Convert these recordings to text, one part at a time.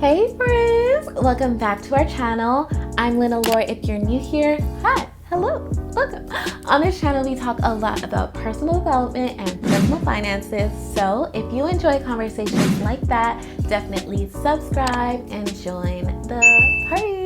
Hey friends, welcome back to our channel. I'm Allure. If you're new here, hi, hello, welcome. On this channel, we talk a lot about personal development and personal finances. So if you enjoy conversations like that, definitely subscribe and join the party.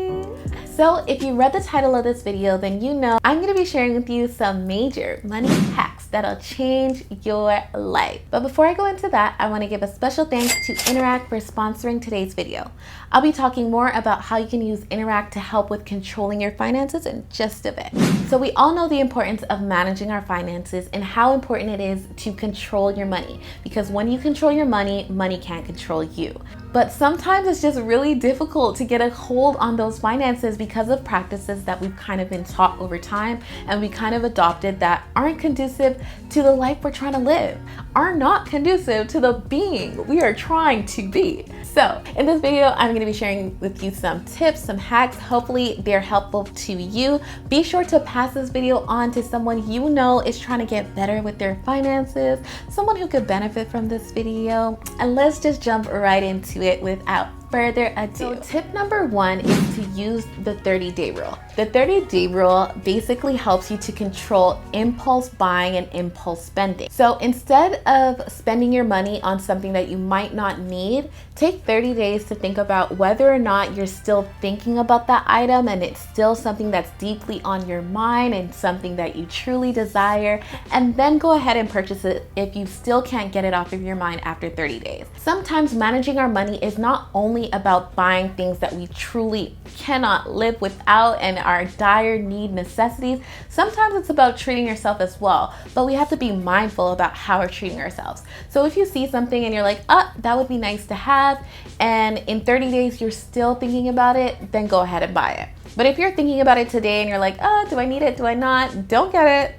So if you read the title of this video, then you know I'm going to be sharing with you some major money hacks that'll change your life. But before I go into that, I want to give a special thanks to Interact for sponsoring today's video. I'll be talking more about how you can use Interact to help with controlling your finances in just a bit. So we all know the importance of managing our finances and how important it is to control your money, because when you control your money, money can't control you. But sometimes it's just really difficult to get a hold on those finances because of practices that we've kind of been taught over time and we kind of adopted that aren't conducive to the life we're trying to live, are not conducive to the being we are trying to be. So in this video, I'm going to be sharing with you some tips, some hacks. Hopefully they're helpful to you. Be sure to pass this video on to someone you know is trying to get better with their finances, someone who could benefit from this video. And let's just jump right into it without further ado. So tip number one is to use the 30-day rule. The 30-day rule basically helps you to control impulse buying and impulse spending. So instead of spending your money on something that you might not need, take 30 days to think about whether or not you're still thinking about that item and it's still something that's deeply on your mind and something that you truly desire, and then go ahead and purchase it if you still can't get it off of your mind after 30 days. Sometimes managing our money is not only about buying things that we truly cannot live without and are dire need necessities. Sometimes it's about treating yourself as well, but we have to be mindful about how we're treating ourselves. So if you see something and you're like, that would be nice to have, and in 30 days you're still thinking about it, then go ahead and buy it. But if you're thinking about it today and you're like, do I need it? Do I not? Don't get it.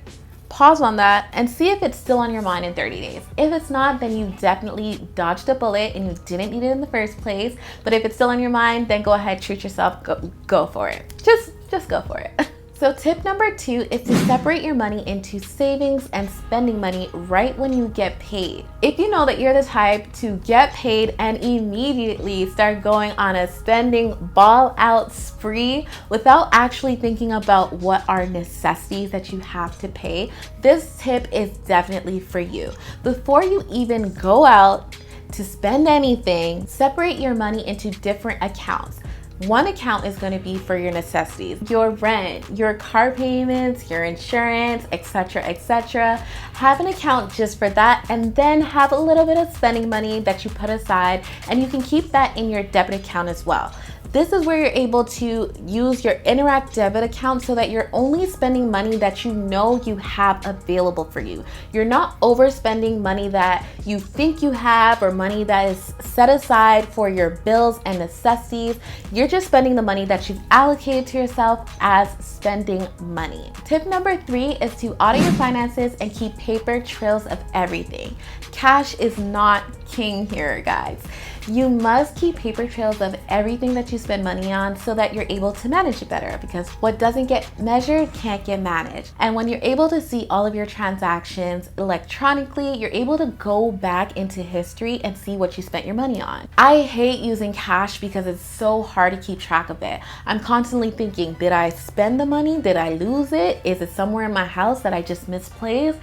Pause on that and see if it's still on your mind in 30 days. If it's not, then you definitely dodged a bullet and you didn't need it in the first place. But if it's still on your mind, then go ahead, treat yourself, go for it. Just go for it. So tip number two is to separate your money into savings and spending money right when you get paid. If you know that you're the type to get paid and immediately start going on a spending ball out spree without actually thinking about what are necessities that you have to pay, this tip is definitely for you. Before you even go out to spend anything, separate your money into different accounts. One account is going to be for your necessities, your rent, your car payments, your insurance, etc., etc. Have an account just for that, and then have a little bit of spending money that you put aside, and you can keep that in your debit account as well. This is where you're able to use your Interact debit account so that you're only spending money that you know you have available for you. You're not overspending money that you think you have or money that is set aside for your bills and necessities. You're just spending the money that you've allocated to yourself as spending money. Tip number three is to audit your finances and keep paper trails of everything. Cash is not king here, guys. You must keep paper trails of everything that you spend money on so that you're able to manage it better, because what doesn't get measured can't get managed. And when you're able to see all of your transactions electronically, you're able to go back into history and see what you spent your money on. I hate using cash because it's so hard to keep track of it. I'm constantly thinking, did I spend the money? Did I lose it? Is it somewhere in my house that I just misplaced?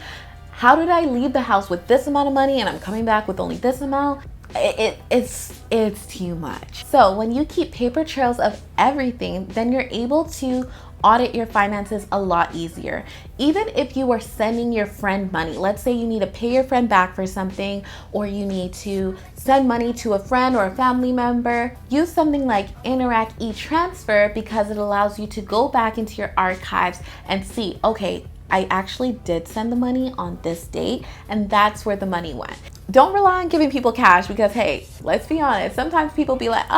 How did I leave the house with this amount of money and I'm coming back with only this amount? It's too much. So when you keep paper trails of everything, then you're able to audit your finances a lot easier. Even if you are sending your friend money, let's say you need to pay your friend back for something, or you need to send money to a friend or a family member, use something like Interact e-transfer, because it allows you to go back into your archives and see, okay, I actually did send the money on this date, and that's where the money went. Don't rely on giving people cash, because hey, let's be honest, sometimes people be like,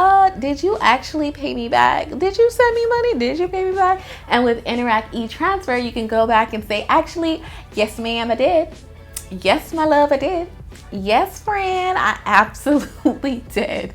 did you actually pay me back? Did you send me money? Did you pay me back? And with Interact e-transfer, you can go back and say, actually, yes ma'am, I did. Yes, my love, I did. Yes, friend, I absolutely did.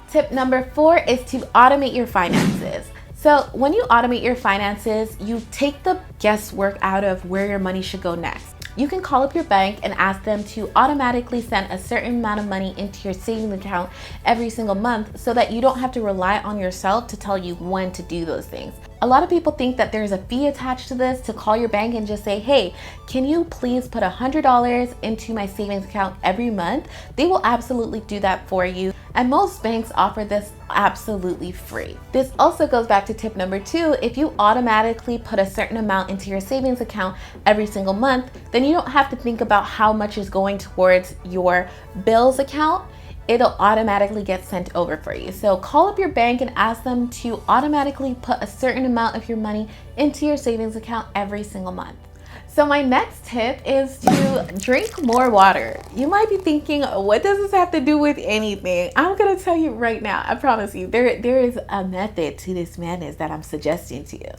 Tip number four is to automate your finances. So when you automate your finances, you take the guesswork out of where your money should go next. You can call up your bank and ask them to automatically send a certain amount of money into your savings account every single month so that you don't have to rely on yourself to tell you when to do those things. A lot of people think that there's a fee attached to this to call your bank and just say, hey, can you please put $100 into my savings account every month? They will absolutely do that for you. And most banks offer this absolutely free. This also goes back to tip number 2. If you automatically put a certain amount into your savings account every single month, then you don't have to think about how much is going towards your bills account. It'll automatically get sent over for you. So call up your bank and ask them to automatically put a certain amount of your money into your savings account every single month. So my next tip is to drink more water. You might be thinking, what does this have to do with anything? I'm gonna tell you right now, I promise you, there is a method to this madness that I'm suggesting to you.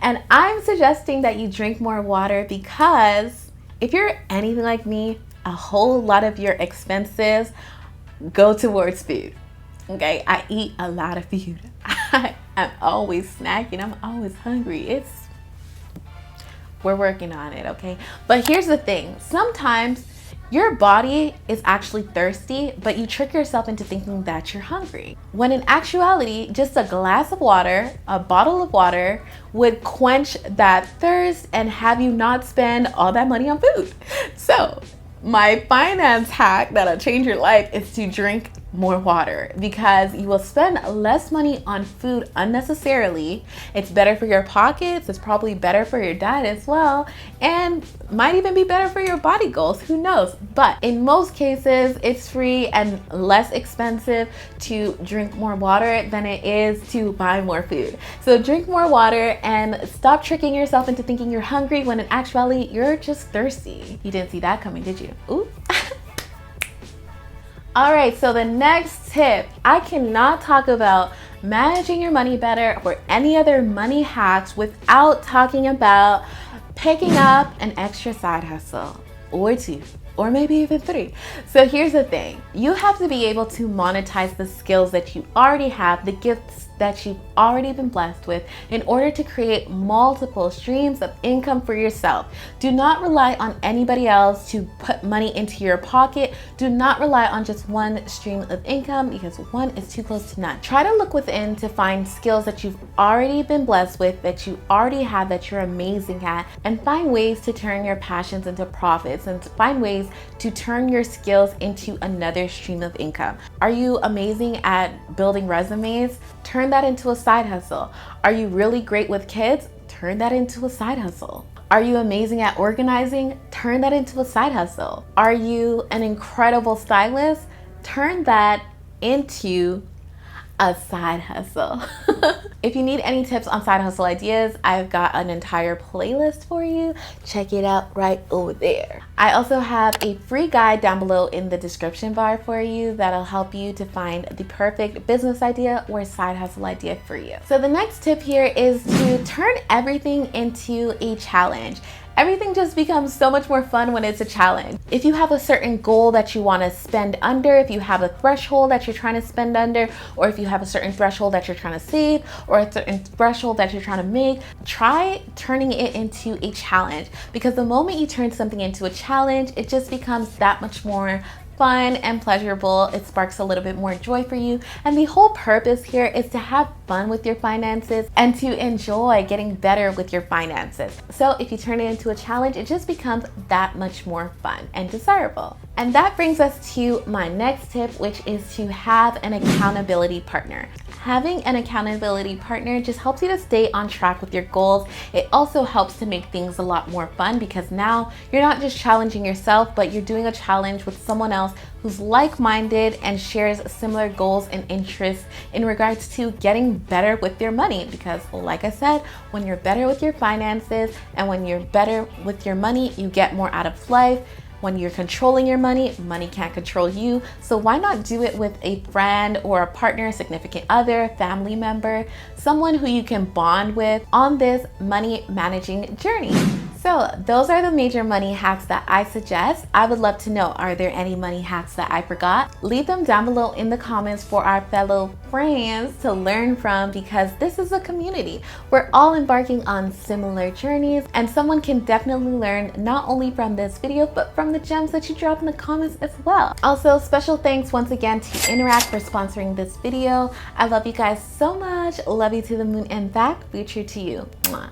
And I'm suggesting that you drink more water because if you're anything like me, a whole lot of your expenses go towards food. Okay, I eat a lot of food. I'm always snacking, I'm always hungry. We're working on it, okay? But here's the thing. Sometimes your body is actually thirsty, but you trick yourself into thinking that you're hungry. When in actuality, just a glass of water, a bottle of water would quench that thirst and have you not spend all that money on food. So my finance hack that'll change your life is to drink more water because you will spend less money on food unnecessarily. It's better for your pockets, it's probably better for your diet as well, and might even be better for your body goals, who knows? But in most cases, it's free and less expensive to drink more water than it is to buy more food. So drink more water and stop tricking yourself into thinking you're hungry when in actuality, you're just thirsty. You didn't see that coming, did you? Ooh. All right, so the next tip, I cannot talk about managing your money better or any other money hacks without talking about picking up an extra side hustle or 2, or maybe even 3. So here's the thing, you have to be able to monetize the skills that you already have, the gifts that you've already been blessed with in order to create multiple streams of income for yourself. Do not rely on anybody else to put money into your pocket. Do not rely on just one stream of income because one is too close to none. Try to look within to find skills that you've already been blessed with, that you already have, that you're amazing at, and find ways to turn your passions into profits and to find ways to turn your skills into another stream of income. Are you amazing at building resumes? Turn that into a side hustle. Are you really great with kids? Turn that into a side hustle. Are you amazing at organizing? Turn that into a side hustle. Are you an incredible stylist? Turn that into a side hustle. If you need any tips on side hustle ideas, I've got an entire playlist for you. Check it out right over there. I also have a free guide down below in the description bar for you that'll help you to find the perfect business idea or side hustle idea for you. So the next tip here is to turn everything into a challenge. Everything just becomes so much more fun when it's a challenge. If you have a certain goal that you want to spend under, if you have a threshold that you're trying to spend under, or if you have a certain threshold that you're trying to save, or a certain threshold that you're trying to make, try turning it into a challenge. Because the moment you turn something into a challenge, it just becomes that much more fun and pleasurable. It sparks a little bit more joy for you. And the whole purpose here is to have fun with your finances and to enjoy getting better with your finances. So if you turn it into a challenge, it just becomes that much more fun and desirable. And that brings us to my next tip, which is to have an accountability partner. Having an accountability partner just helps you to stay on track with your goals. It also helps to make things a lot more fun because now you're not just challenging yourself, but you're doing a challenge with someone else who's like-minded and shares similar goals and interests in regards to getting better with your money. Because like I said, when you're better with your finances and when you're better with your money, you get more out of life. When you're controlling your money, money can't control you. So why not do it with a friend or a partner, significant other, family member, someone who you can bond with on this money managing journey? So those are the major money hacks that I suggest. I would love to know, are there any money hacks that I forgot? Leave them down below in the comments for our fellow friends to learn from, because this is a community. We're all embarking on similar journeys, and someone can definitely learn not only from this video, but from the gems that you drop in the comments as well. Also, special thanks once again to Interact for sponsoring this video. I love you guys so much. Love you to the moon and back. Be true to you. Mwah.